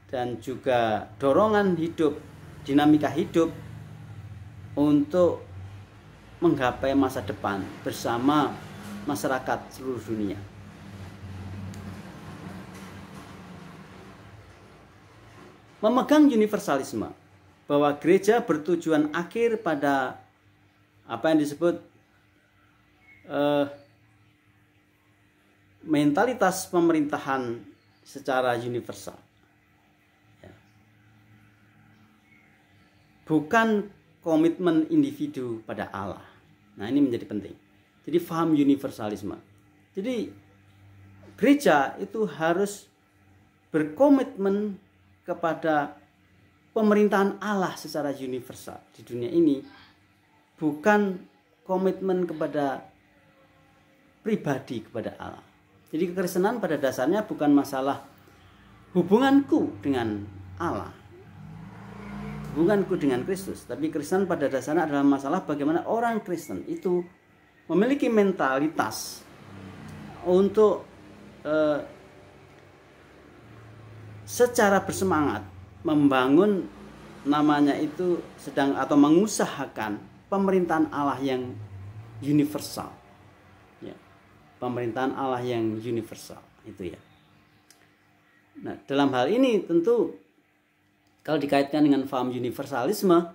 dan juga dorongan hidup, dinamika hidup untuk menggapai masa depan bersama masyarakat seluruh dunia. Memegang universalisme, bahwa gereja bertujuan akhir pada apa yang disebut mentalitas pemerintahan secara universal, ya. Bukan komitmen individu pada Allah. Nah, ini menjadi penting. Jadi faham universalisme. Jadi gereja itu harus berkomitmen kepada pemerintahan Allah secara universal di dunia ini, bukan komitmen kepada pribadi kepada Allah. Jadi kekristenan pada dasarnya bukan masalah hubunganku dengan Allah, hubunganku dengan Kristus, tapi Kristen pada dasarnya adalah masalah bagaimana orang Kristen itu memiliki mentalitas untuk secara bersemangat membangun, namanya itu sedang atau mengusahakan pemerintahan Allah yang universal, ya. Pemerintahan Allah yang universal itu ya. Nah, dalam hal ini tentu kalau dikaitkan dengan faham universalisme,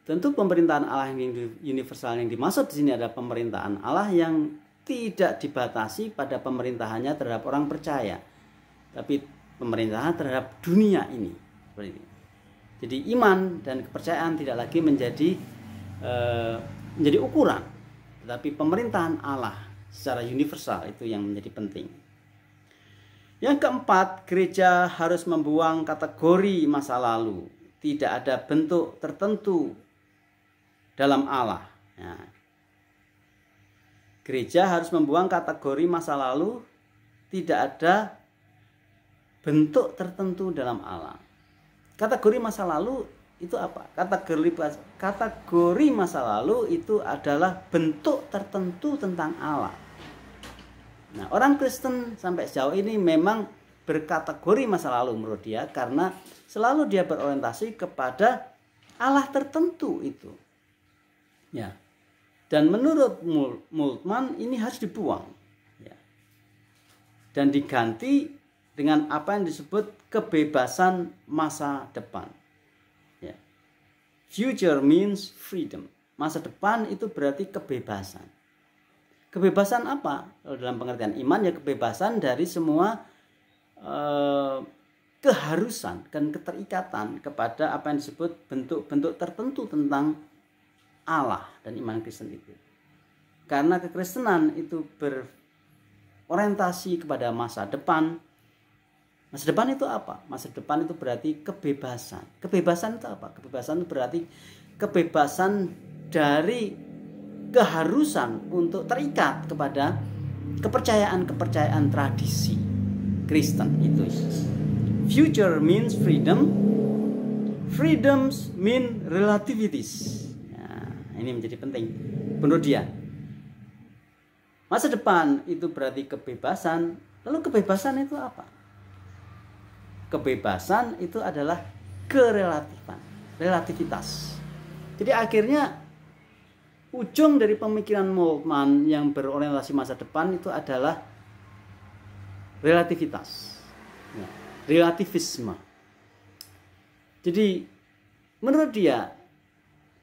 Tentu pemerintahan Allah yang universal yang dimaksud di sini adalah pemerintahan Allah yang tidak dibatasi pada pemerintahannya terhadap orang percaya, tapi pemerintahan terhadap dunia ini. Jadi iman dan kepercayaan tidak lagi menjadi ukuran, tetapi pemerintahan Allah secara universal itu yang menjadi penting. Yang keempat, gereja harus membuang kategori masa lalu. Tidak ada bentuk tertentu dalam Allah. Nah, gereja harus membuang kategori masa lalu. Tidak ada bentuk tertentu dalam Allah. Kategori masa lalu itu apa? Kategori masa lalu itu adalah bentuk tertentu tentang Allah. Nah, orang Kristen sampai sejauh ini memang berkategori masa lalu menurut dia, karena selalu dia berorientasi kepada Allah tertentu itu. Ya. Dan menurut Moltmann ini harus dibuang. Ya. Dan diganti dengan apa yang disebut kebebasan masa depan. Ya. Future means freedom. Masa depan itu berarti kebebasan. Kebebasan apa? Dalam pengertian iman ya kebebasan dari semua keharusan dan keterikatan kepada apa yang disebut bentuk-bentuk tertentu tentang Allah dan iman Kristen itu. Karena kekristenan itu berorientasi kepada masa depan. Masa depan itu apa? Masa depan itu berarti kebebasan. Kebebasan itu apa? Kebebasan itu berarti kebebasan dari keharusan untuk terikat kepada kepercayaan-kepercayaan tradisi Kristen itu. Future means freedom. Freedoms mean relativities. Nah, ini menjadi penting menurut dia. Masa depan itu berarti kebebasan. Lalu kebebasan itu apa? Kebebasan itu adalah kerelatifan, relativitas. Jadi akhirnya ujung dari pemikiran Moltmann yang berorientasi masa depan itu adalah relativitas, ya, relativisme. Jadi menurut dia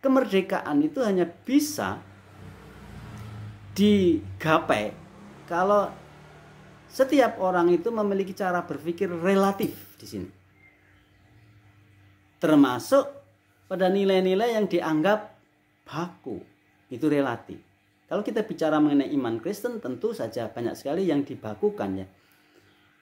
kemerdekaan itu hanya bisa digapai kalau setiap orang itu memiliki cara berpikir relatif di sini, termasuk pada nilai-nilai yang dianggap baku, itu relatif. Kalau kita bicara mengenai iman Kristen, tentu saja banyak sekali yang dibakukan ya.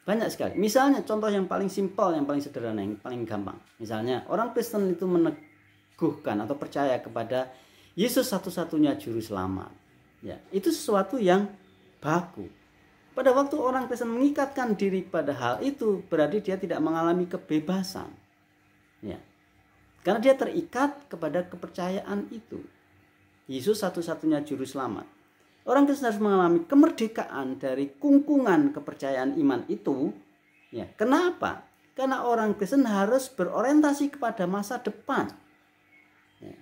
Banyak sekali. Misalnya contoh yang paling simpel, yang paling sederhana, yang paling gampang. Misalnya orang Kristen itu meneguhkan atau percaya kepada Yesus satu-satunya juru selamat. Ya, itu sesuatu yang baku. Pada waktu orang Kristen mengikatkan diri pada hal itu, berarti dia tidak mengalami kebebasan. Ya. Karena dia terikat kepada kepercayaan itu. Yesus satu-satunya juru selamat. Orang Kristen harus mengalami kemerdekaan dari kungkungan kepercayaan iman itu. Ya, kenapa? Karena orang Kristen harus berorientasi kepada masa depan. Ya.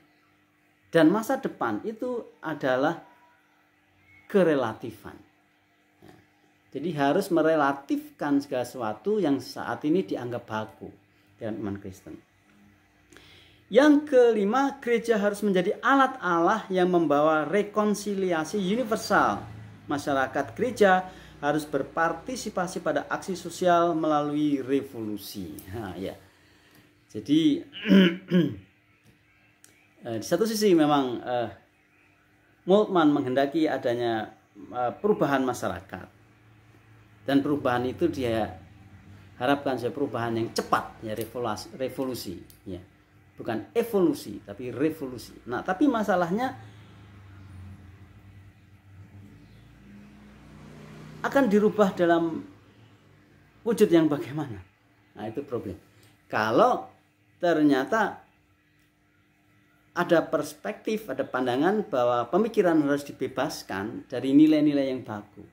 Dan masa depan itu adalah kerelatifan. Ya. Jadi harus merelatifkan segala sesuatu yang saat ini dianggap baku dalam iman Kristen. Yang kelima, gereja harus menjadi alat Allah yang membawa rekonsiliasi universal. Masyarakat gereja harus berpartisipasi pada aksi sosial melalui revolusi. Nah, ya. Jadi di satu sisi memang Moltmann menghendaki adanya perubahan masyarakat. Dan perubahan itu dia harapkan sebagai perubahan yang cepat, ya, revolusi, ya. Bukan evolusi, tapi revolusi. Nah, tapi masalahnya akan dirubah dalam wujud yang bagaimana? Nah, itu problem. Kalau ternyata ada perspektif, ada pandangan bahwa pemikiran harus dibebaskan dari nilai-nilai yang baku.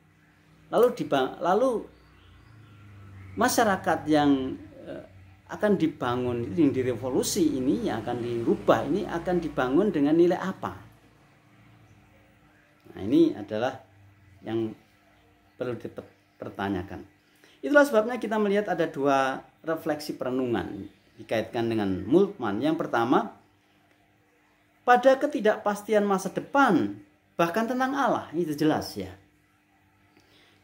Lalu masyarakat yang akan dibangun, yang direvolusi ini, yang akan dirubah ini akan dibangun dengan nilai apa? Nah, ini adalah yang perlu dipertanyakan. Itulah sebabnya kita melihat ada dua refleksi perenungan dikaitkan dengan Moltmann. Yang pertama, pada ketidakpastian masa depan, bahkan tentang Allah, itu jelas ya.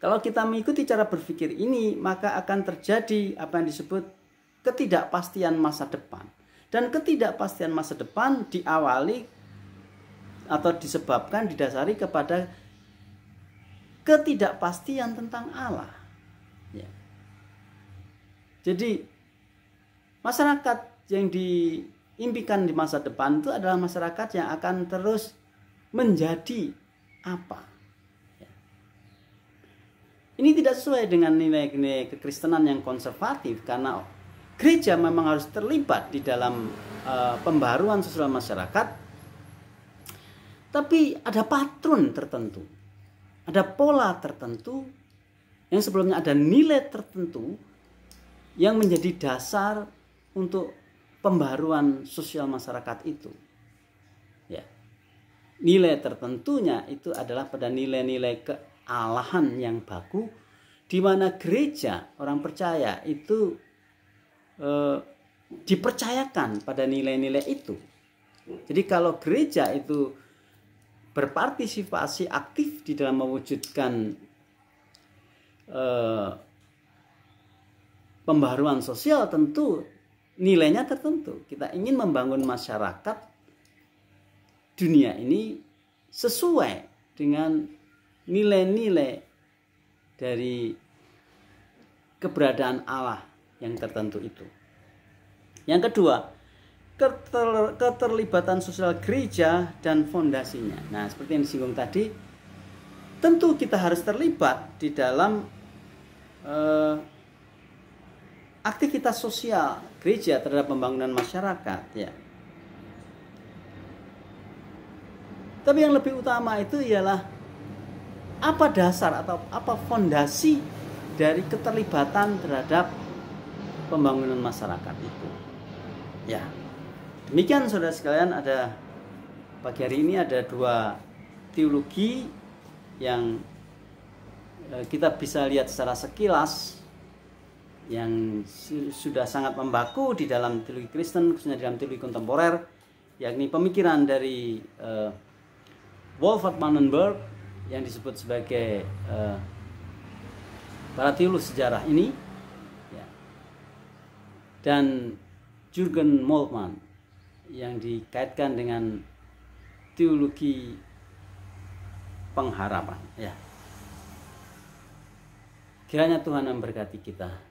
Kalau kita mengikuti cara berpikir ini, maka akan terjadi apa yang disebut ketidakpastian masa depan. Dan ketidakpastian masa depan diawali atau disebabkan, didasari kepada ketidakpastian tentang Allah. Ya. Jadi masyarakat yang diimpikan di masa depan itu adalah masyarakat yang akan terus menjadi apa? Ini tidak sesuai dengan nilai-nilai kekristenan yang konservatif, karena gereja memang harus terlibat di dalam pembaharuan sosial masyarakat. Tapi ada patron tertentu, ada pola tertentu, yang sebelumnya ada nilai tertentu yang menjadi dasar untuk pembaharuan sosial masyarakat itu. Ya. Nilai tertentunya itu adalah pada nilai-nilai kealahan yang baku, di mana gereja, orang percaya itu dipercayakan pada nilai-nilai itu. Jadi kalau gereja itu berpartisipasi aktif di dalam mewujudkan pembaharuan sosial, tentu nilainya tertentu. Kita ingin membangun masyarakat dunia ini sesuai dengan nilai-nilai dari keberadaan Allah yang tertentu itu. Yang kedua, keterlibatan sosial gereja dan fondasinya. Nah, seperti yang disinggung tadi, tentu kita harus terlibat di dalam aktivitas sosial gereja terhadap pembangunan masyarakat, ya. Tapi yang lebih utama itu ialah apa dasar atau apa fondasi dari keterlibatan terhadap pembangunan masyarakat itu. Ya. Demikian saudara sekalian, ada pagi hari ini ada dua teologi yang kita bisa lihat secara sekilas yang sudah sangat membaku di dalam teologi Kristen, khususnya dalam teologi kontemporer, yakni pemikiran dari Wolfhard Pannenberg yang disebut sebagai para teolog sejarah ini, ya, dan Jürgen Moltmann yang dikaitkan dengan teologi pengharapan. Ya. Kiranya Tuhan memberkati kita.